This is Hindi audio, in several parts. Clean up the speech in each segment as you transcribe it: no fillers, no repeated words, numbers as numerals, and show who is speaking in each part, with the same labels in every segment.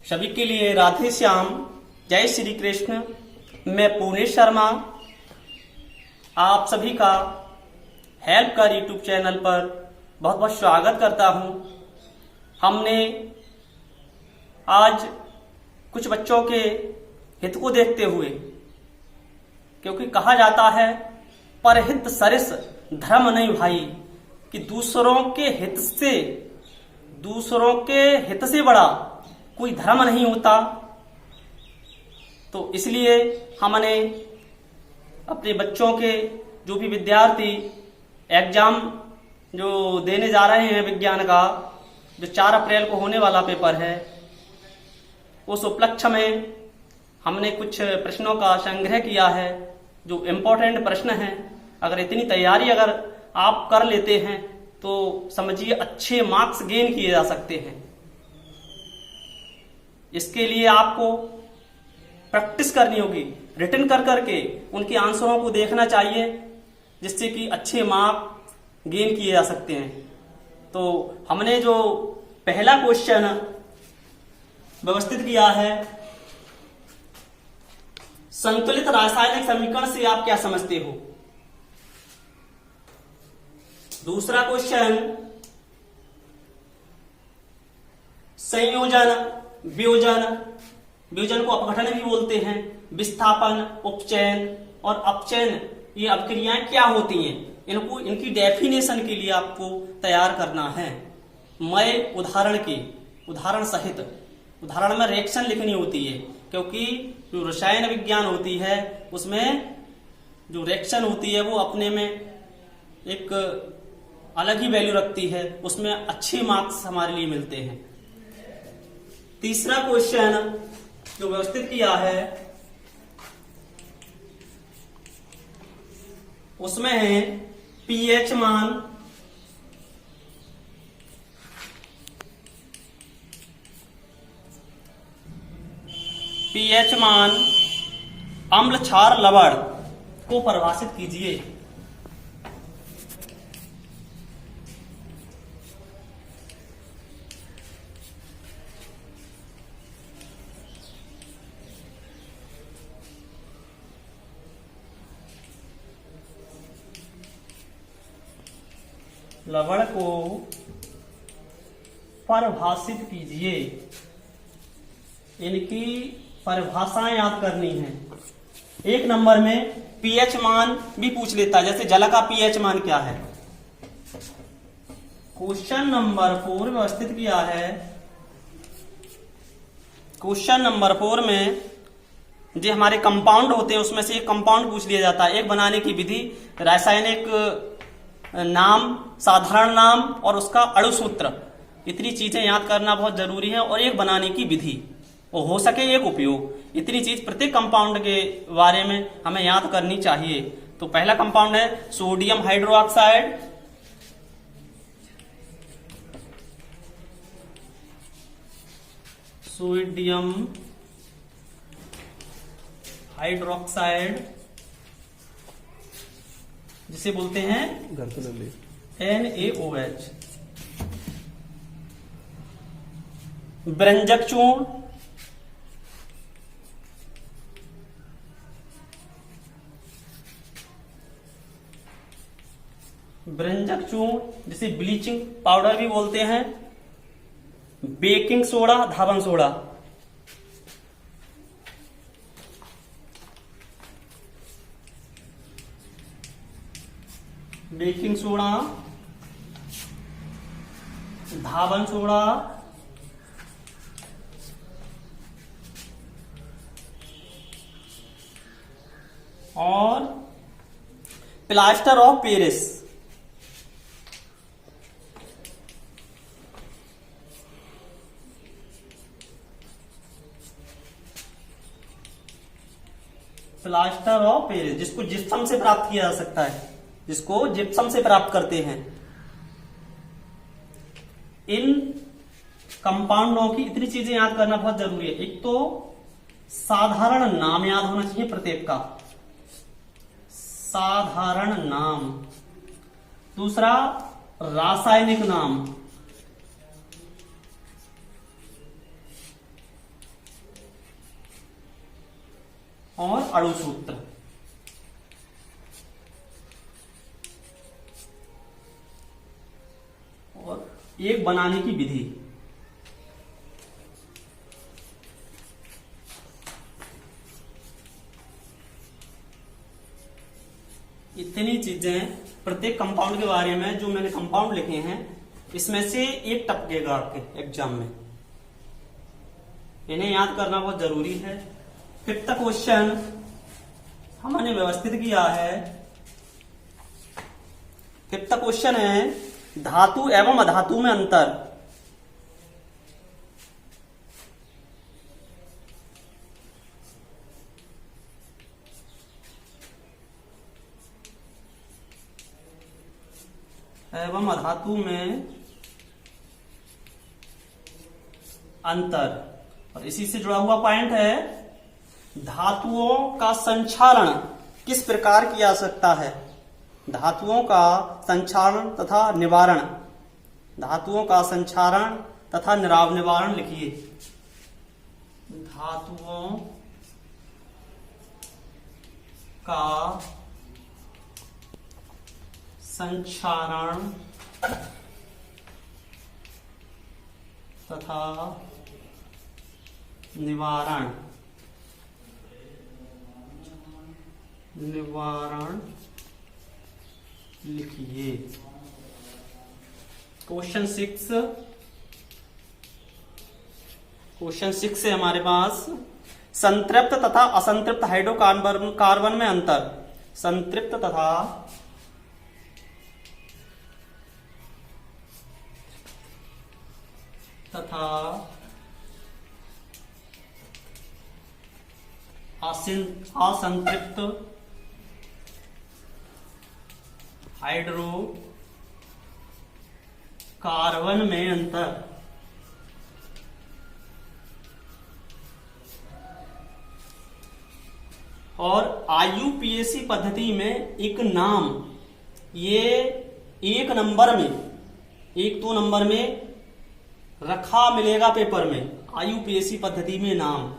Speaker 1: सभी के लिए राधे श्याम, जय श्री कृष्ण। मैं पुणे शर्मा आप सभी का हेल्पकर यूट्यूब चैनल पर बहुत बहुत स्वागत करता हूं। हमने आज कुछ बच्चों के हित को देखते हुए, क्योंकि कहा जाता है परहित सरिस धर्म नहीं भाई, कि दूसरों के हित से बड़ा कोई धर्म नहीं होता। तो इसलिए हमने अपने बच्चों के जो भी विद्यार्थी एग्जाम जो देने जा रहे हैं विज्ञान का, जो 4 अप्रैल को होने वाला पेपर है, उस उपलक्ष्य में हमने कुछ प्रश्नों का संग्रह किया है जो इम्पोर्टेंट प्रश्न हैं। अगर इतनी तैयारी आप कर लेते हैं तो समझिए अच्छे मार्क्स गेन किए जा सकते हैं। इसके लिए आपको प्रैक्टिस करनी होगी, रिटन कर करके उनके आंसरों को देखना चाहिए, जिससे कि अच्छे मार्क्स गेन किए जा सकते हैं। तो हमने जो पहला क्वेश्चन व्यवस्थित किया है, संतुलित रासायनिक समीकरण से आप क्या समझते हो। दूसरा क्वेश्चन संयोजन, वियोजन को अपघटन भी बोलते हैं, विस्थापन, उपचयन और अपचयन, ये अपक्रियाएं क्या होती हैं, इनकी डेफिनेशन के लिए आपको तैयार करना है। मैं उदाहरण सहित, उदाहरण में रिएक्शन लिखनी होती है, क्योंकि जो रसायन विज्ञान होती है उसमें जो रिएक्शन होती है वो अपने में एक अलग ही वैल्यू रखती है, उसमें अच्छे मार्क्स हमारे लिए मिलते हैं। तीसरा क्वेश्चन जो व्यवस्थित किया है उसमें है पीएच मान, अम्ल क्षार लवण को परिभाषित कीजिए। लवण को परिभाषित कीजिए। इनकी परिभाषाएं याद करनी है। 1 नंबर में पीएच मान भी पूछ लेता है, जैसे जल का पीएच मान क्या है। क्वेश्चन नंबर 4 व्यवस्थित किया है। क्वेश्चन नंबर 4 में जो हमारे कंपाउंड होते हैं उसमें से एक कंपाउंड पूछ लिया जाता है। एक बनाने की विधि, रासायनिक नाम, साधारण नाम और उसका अणुसूत्र, इतनी चीजें याद करना बहुत जरूरी है। और एक बनाने की विधि और हो सके एक उपयोग, इतनी चीज प्रत्येक कंपाउंड के बारे में हमें याद करनी चाहिए। तो पहला कंपाउंड है सोडियम हाइड्रोक्साइड, जिसे बोलते हैं NaOH। व्यंजक चूर्ण, जिसे ब्लीचिंग पाउडर भी बोलते हैं। बेकिंग सोडा, धावन सोडा, बेकिंग सोडा, धावन सोडा और plaster of Paris. Plaster of Paris जिसको जिप्सम से प्राप्त किया जा सकता है, जिसको जिप्सम से प्राप्त करते हैं। इन कंपाउंडों की इतनी चीजें याद करना बहुत जरूरी है। एक तो साधारण नाम याद होना चाहिए प्रत्येक का, साधारण नाम। दूसरा रासायनिक नाम, और अणुसूत्र। और एक बनाने की विधि। इतनी चीजें प्रत्येक कंपाउंड के बारे में जो मैंने कंपाउंड लिखे हैं, इसमें से एक टपकेगा आपके एग्जाम में। इन्हें याद करना बहुत जरूरी है। फिफ्थ क्वेश्चन हमने व्यवस्थित किया है। फिफ्थ क्वेश्चन है धातु एवं अधातु में अंतर। एवं अधातु में अंतर। और इसी से जुड़ा हुआ पॉइंट है धातुओं का संक्षारण किस प्रकार किया जा सकता है। धातुओं का संक्षारण तथा निवारण। धातुओं का संक्षारण तथा निवारण लिखिए। धातुओं का संक्षारण तथा निवारण लिखिए। क्वेश्चन 6 है हमारे पास संतृप्त तथा असंतृप्त हाइड्रोकार्बन में अंतर। संतृप्त तथा असंतृप्त हाइड्रोकार्बन में अंतर। और IUPAC पद्धति में एक नाम, ये एक नंबर में, 1-2 नंबर में रखा मिलेगा पेपर में। IUPAC पद्धति में नाम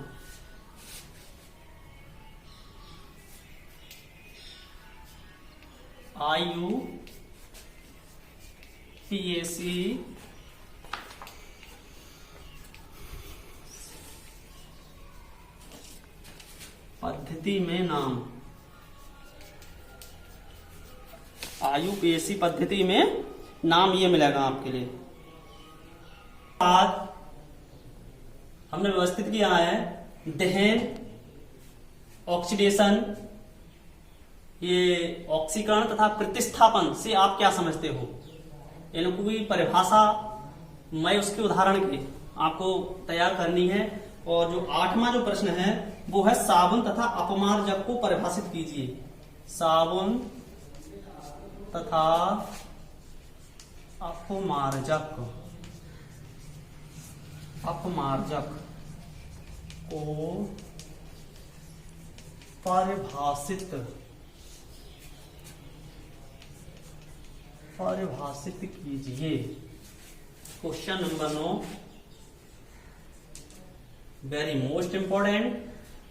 Speaker 1: IUPAC पद्धति में नाम। IUPAC पद्धति में नाम ये मिलेगा आपके लिए। आज हमने व्यवस्थित किया है दहन, ऑक्सीडेशन, ये ऑक्सीकरण तथा प्रतिस्थापन से आप क्या समझते हो। इनको भी परिभाषा मैं उसके उदाहरण की आपको तैयार करनी है। और जो 8वां जो प्रश्न है वो है साबुन तथा अपमार्जक को परिभाषित कीजिए। साबुन तथा अपमार्जक को परिभाषित कीजिए। Question number 9 very most important,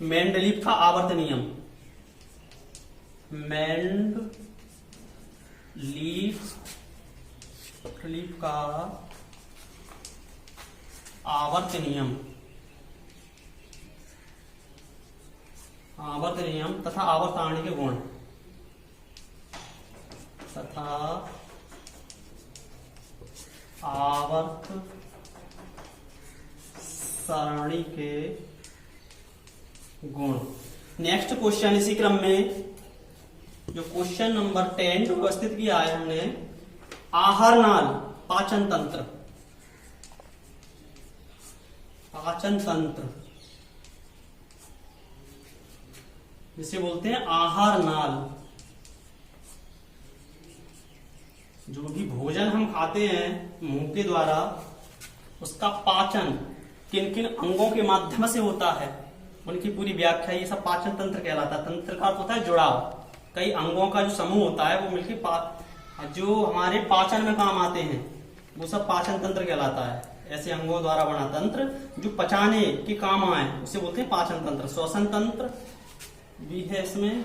Speaker 1: Mendeleev का आवर्त नियम। मेंडलीफ का आवर्त नियम तथा आवर्त सारणी के गुण तथा आवर्त सारणी के गुण। नेक्स्ट क्वेश्चन इसी क्रम में जो क्वेश्चन नंबर 10 जो उपस्थित किया है हमने, आहार नाल पाचन तंत्र जिसे बोलते हैं आहार नाल। जो भी भोजन हम खाते हैं मुंह के द्वारा, उसका पाचन किन किन अंगों के माध्यम से होता है, उनकी पूरी व्याख्या ये सब पाचन तंत्र कहलाता है। तंत्र का अर्थ होता है जुड़ाव। कई अंगों का जो समूह होता है वो मिलकर जो हमारे पाचन में काम आते हैं वो सब पाचन तंत्र कहलाता है। ऐसे अंगों द्वारा बना तंत्र जो पचाने के काम आए उसे बोलते हैं पाचन तंत्र। श्वसन तंत्र, बी है इसमें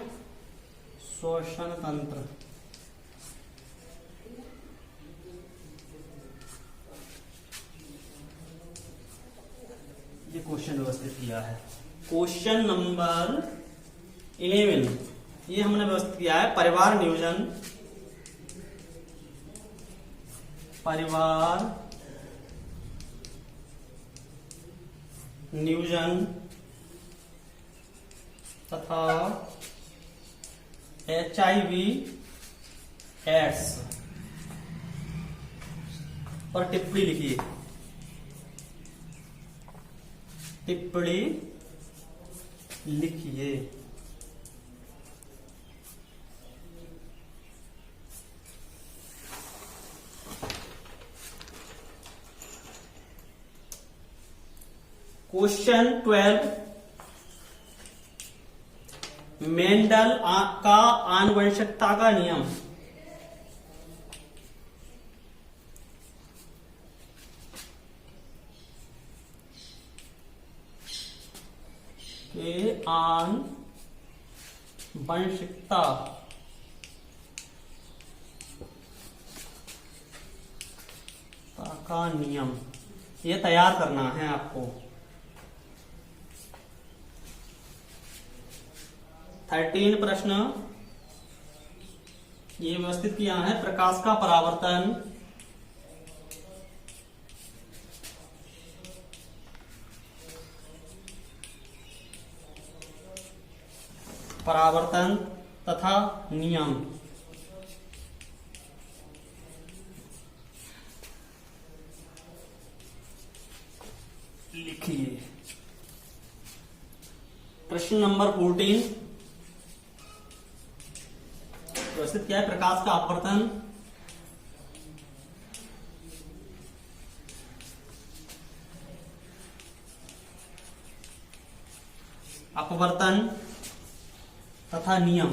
Speaker 1: श्वसन तंत्र। ये क्वेश्चन व्यवस्थित किया है। क्वेश्चन नंबर 11 ये हमने व्यवस्थित किया है परिवार नियोजन, परिवार नियोजन तथा HIV एड्स पर टिप्पणी लिखिए। टिप्पणी लिखिए। क्वेश्चन 12 मेंडल का आनुवंशिकता का नियम। के आनुवंशिकता का नियम ये तैयार करना है आपको। 13 प्रश्न ये व्यवस्थित किया है प्रकाश का परावर्तन, परावर्तन तथा नियम। लिखिए। प्रश्न नंबर 14 व्यवस्थित क्या है प्रकाश का अपवर्तन, अपवर्तन तथा नियम।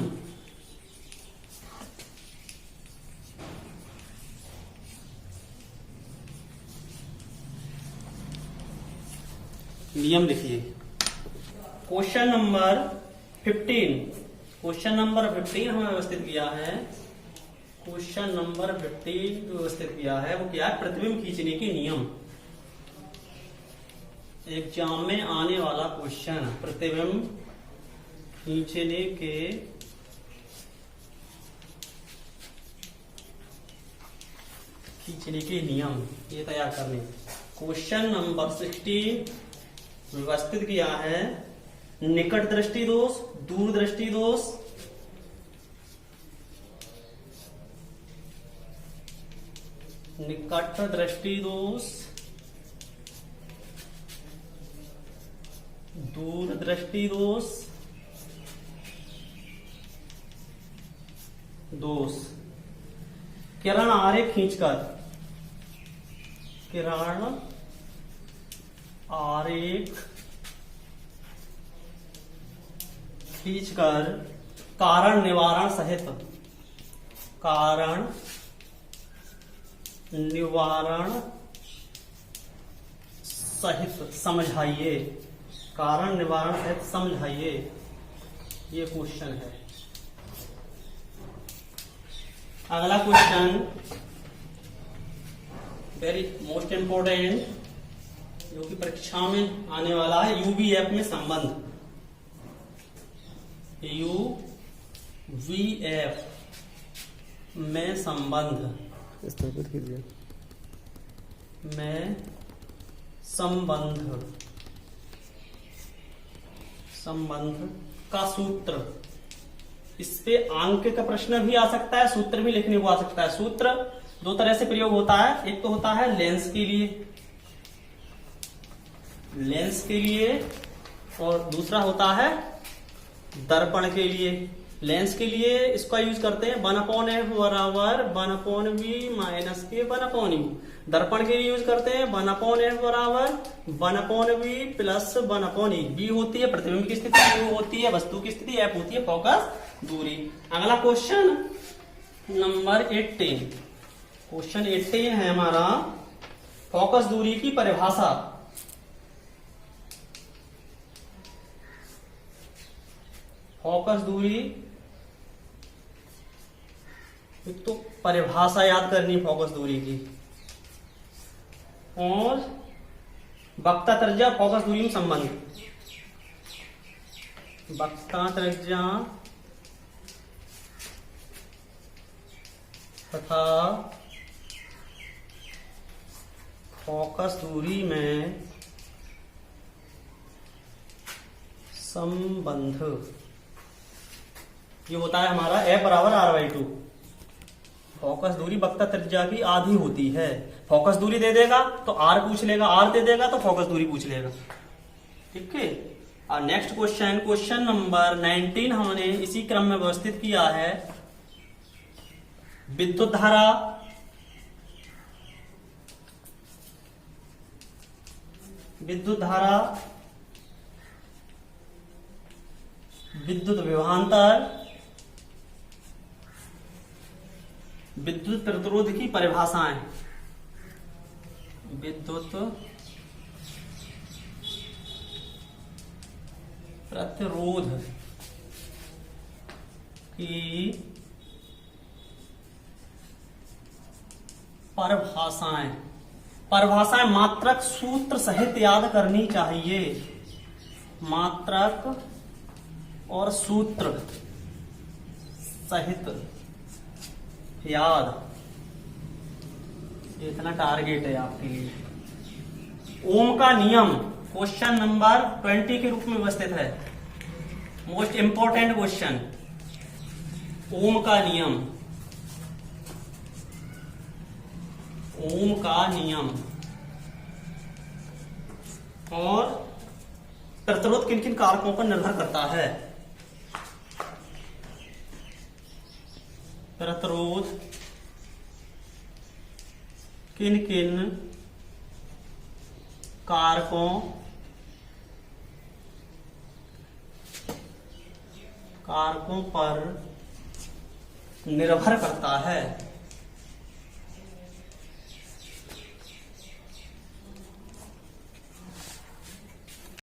Speaker 1: नियम लिखिए। क्वेश्चन नंबर 15 क्वेश्चन नंबर 15 हमें व्यवस्थित किया है। क्वेश्चन नंबर 15 व्यवस्थित किया है वो क्या है प्रतिबिंब खींचने के नियम। एग्जाम में आने वाला क्वेश्चन प्रतिबिंब खींचने के नियम ये तैयार करने। क्वेश्चन नंबर 16 व्यवस्थित किया है निकट दृष्टि दोष, दूर दृष्टि दोष, निकट दृष्टि दोष, दूर दृष्टि दोष, किरण आरेख खींचकर, किरण आरेख खींचकर कारण निवारण सहित, कारण निवारण सहित समझाइए, कारण निवारण सहित समझाइए। ये क्वेश्चन है। अगला क्वेश्चन वेरी मोस्ट इंपोर्टेंट जो कि परीक्षा में आने वाला है यूवीएफ में संबंध। यूवीएफ में संबंध,
Speaker 2: स्थापित कीजिए।
Speaker 1: में संबंध, संबंध का सूत्र। इस पे अंक का प्रश्न भी आ सकता है, सूत्र भी लिखने को आ सकता है। सूत्र दो तरह से प्रयोग होता है, एक तो होता है लेंस के लिए, लेंस के लिए, और दूसरा होता है दर्पण के लिए। लेंस के लिए इसका यूज करते हैं 1/f बराबर 1/v माइनस के 1/u। दर्पण के लिए यूज करते हैं 1/f बराबर 1/v प्लस 1/e। b होती है प्रतिबिंब की स्थिति, u होती है वस्तु की स्थिति, f होती है फोकस दूरी। अगला क्वेश्चन नंबर 18। क्वेश्चन 18 है हमारा फोकस दूरी की परिभाषा। फोकस दूरी, एक तो परिभाषा याद करनी है फोकस दूरी की, और वक्रता त्रिज्या फोकस दूरी में संबंध, वक्रता त्रिज्या तथा फोकस दूरी में संबंध, ये होता है हमारा F बराबर R/2। फोकस दूरी वक्रता त्रिज्या की आधी होती है। फोकस दूरी दे देगा तो R पूछ लेगा, R दे देगा तो फोकस दूरी पूछ लेगा। ठीक है। और नेक्स्ट क्वेश्चन, क्वेश्चन नंबर 19 हमने इसी क्रम में व्यवस्थित किया है। विद्युत धारा विद्युत विभवांतर, विद्युत प्रतिरोध की परिभाषाएं, विद्युत प्रतिरोध की परिभाषाएं मात्रक सूत्र सहित याद करनी चाहिए। मात्रक और सूत्र सहित याद, इतना टारगेट है आपके लिए। ओम का नियम क्वेश्चन नंबर 20 के रूप में व्यवस्थित है। मोस्ट इंपॉर्टेंट क्वेश्चन, ओम का नियम। ओम का नियम और प्रतिरोध किन किन कारकों पर निर्भर करता है? प्रतिरोध किन किन कारकों पर निर्भर करता है?